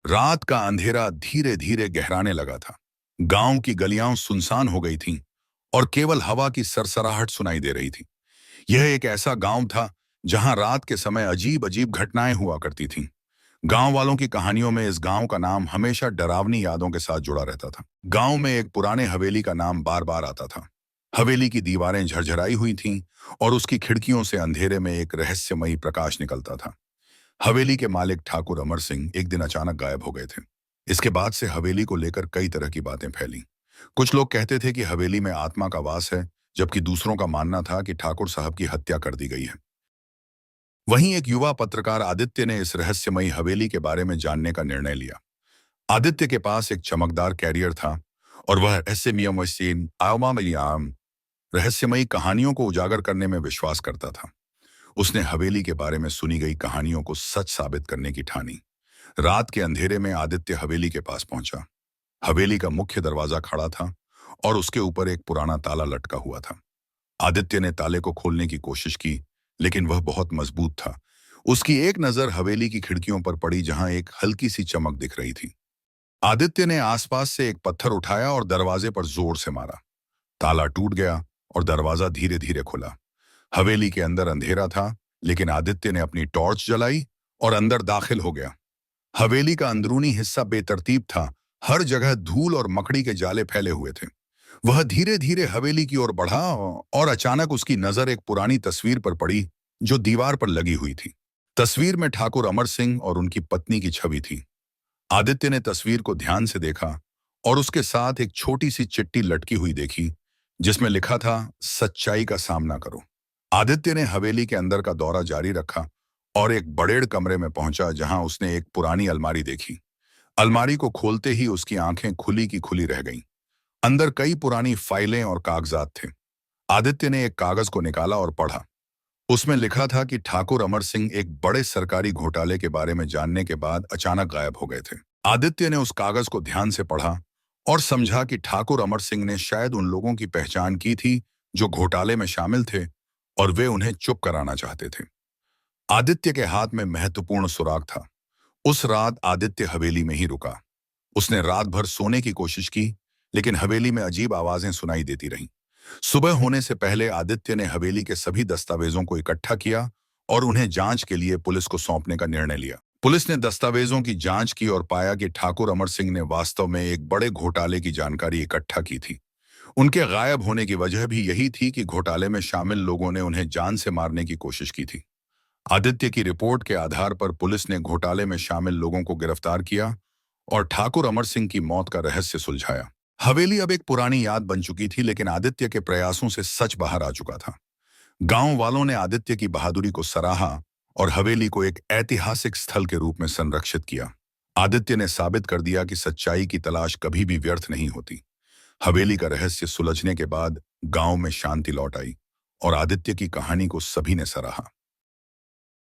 रात का अंधेरा धीरे धीरे गहराने लगा था। गांव की गलियां सुनसान हो गई थीं और केवल हवा की सरसराहट सुनाई दे रही थी। यह एक ऐसा गांव था जहां रात के समय अजीब अजीब घटनाएं हुआ करती थीं। गांव वालों की कहानियों में इस गांव का नाम हमेशा डरावनी यादों के साथ जुड़ा रहता था। गांव में एक पुराने हवेली का नाम बार बार आता था। हवेली की दीवारें झरझराई हुई थीं और उसकी खिड़कियों से अंधेरे में एक रहस्यमयी प्रकाश निकलता था। हवेली के मालिक ठाकुर अमर सिंह एक दिन अचानक गायब हो गए थे। इसके बाद से हवेली को लेकर कई तरह की बातें फैली। कुछ लोग कहते थे कि हवेली में आत्मा का वास है, जबकि दूसरों का मानना था कि ठाकुर साहब की हत्या कर दी गई है। वहीं एक युवा पत्रकार आदित्य ने इस रहस्यमयी हवेली के बारे में जानने का निर्णय लिया। आदित्य के पास एक चमकदार कैरियर था और वह रहस्यमयी कहानियों को उजागर करने में विश्वास करता था। उसने हवेली के बारे में सुनी गई कहानियों को सच साबित करने की ठानी। रात के अंधेरे में आदित्य हवेली के पास पहुंचा। हवेली का मुख्य दरवाजा खड़ा था और उसके ऊपर एक पुराना ताला लटका हुआ था। आदित्य ने ताले को खोलने की कोशिश की, लेकिन वह बहुत मजबूत था। उसकी एक नजर हवेली की खिड़कियों पर पड़ी, जहां एक हल्की सी चमक दिख रही थी। आदित्य ने आसपास से एक पत्थर उठाया और दरवाजे पर जोर से मारा। ताला टूट गया और दरवाजा धीरे धीरे खुला। हवेली के अंदर अंधेरा था, लेकिन आदित्य ने अपनी टॉर्च जलाई और अंदर दाखिल हो गया। हवेली का अंदरूनी हिस्सा बेतरतीब था। हर जगह धूल और मकड़ी के जाले फैले हुए थे। वह धीरे धीरे हवेली की ओर बढ़ा और अचानक उसकी नजर एक पुरानी तस्वीर पर पड़ी जो दीवार पर लगी हुई थी। तस्वीर में ठाकुर अमर सिंह और उनकी पत्नी की छवि थी। आदित्य ने तस्वीर को ध्यान से देखा और उसके साथ एक छोटी सी चिट्ठी लटकी हुई देखी, जिसमें लिखा था, सच्चाई का सामना करो। आदित्य ने हवेली के अंदर का दौरा जारी रखा और एक बड़े कमरे में पहुंचा, जहां उसने एक पुरानी अलमारी देखी। अलमारी को खोलते ही उसकी आंखें खुली की खुली रह गईं। अंदर कई पुरानी फाइलें और कागजात थे। आदित्य ने एक कागज को निकाला और पढ़ा। उसमें लिखा था कि ठाकुर अमर सिंह एक बड़े सरकारी घोटाले के बारे में जानने के बाद अचानक गायब हो गए थे। आदित्य ने उस कागज को ध्यान से पढ़ा और समझा कि ठाकुर अमर सिंह ने शायद उन लोगों की पहचान की थी जो घोटाले में शामिल थे और वे उन्हें चुप कराना चाहते थे। आदित्य के हाथ में महत्वपूर्ण सुराग था। उस रात आदित्य हवेली में ही रुका। उसने रात भर सोने की कोशिश की, लेकिन हवेली में अजीब आवाजें सुनाई देती रहीं। सुबह होने से पहले आदित्य ने हवेली के सभी दस्तावेजों को इकट्ठा किया और उन्हें जांच के लिए पुलिस को सौंपने का निर्णय लिया। पुलिस ने दस्तावेजों की जांच की और पाया कि ठाकुर अमर सिंह ने वास्तव में एक बड़े घोटाले की जानकारी इकट्ठा की थी। उनके गायब होने की वजह भी यही थी कि घोटाले में शामिल लोगों ने उन्हें जान से मारने की कोशिश की थी। आदित्य की रिपोर्ट के आधार पर पुलिस ने घोटाले में शामिल लोगों को गिरफ्तार किया और ठाकुर अमर सिंह की मौत का रहस्य सुलझाया। हवेली अब एक पुरानी याद बन चुकी थी, लेकिन आदित्य के प्रयासों से सच बाहर आ चुका था। गांव वालों ने आदित्य की बहादुरी को सराहा और हवेली को एक ऐतिहासिक स्थल के रूप में संरक्षित किया। आदित्य ने साबित कर दिया कि सच्चाई की तलाश कभी भी व्यर्थ नहीं होती। हवेली का रहस्य सुलझने के बाद गांव में शांति लौट आई और आदित्य की कहानी को सभी ने सराहा।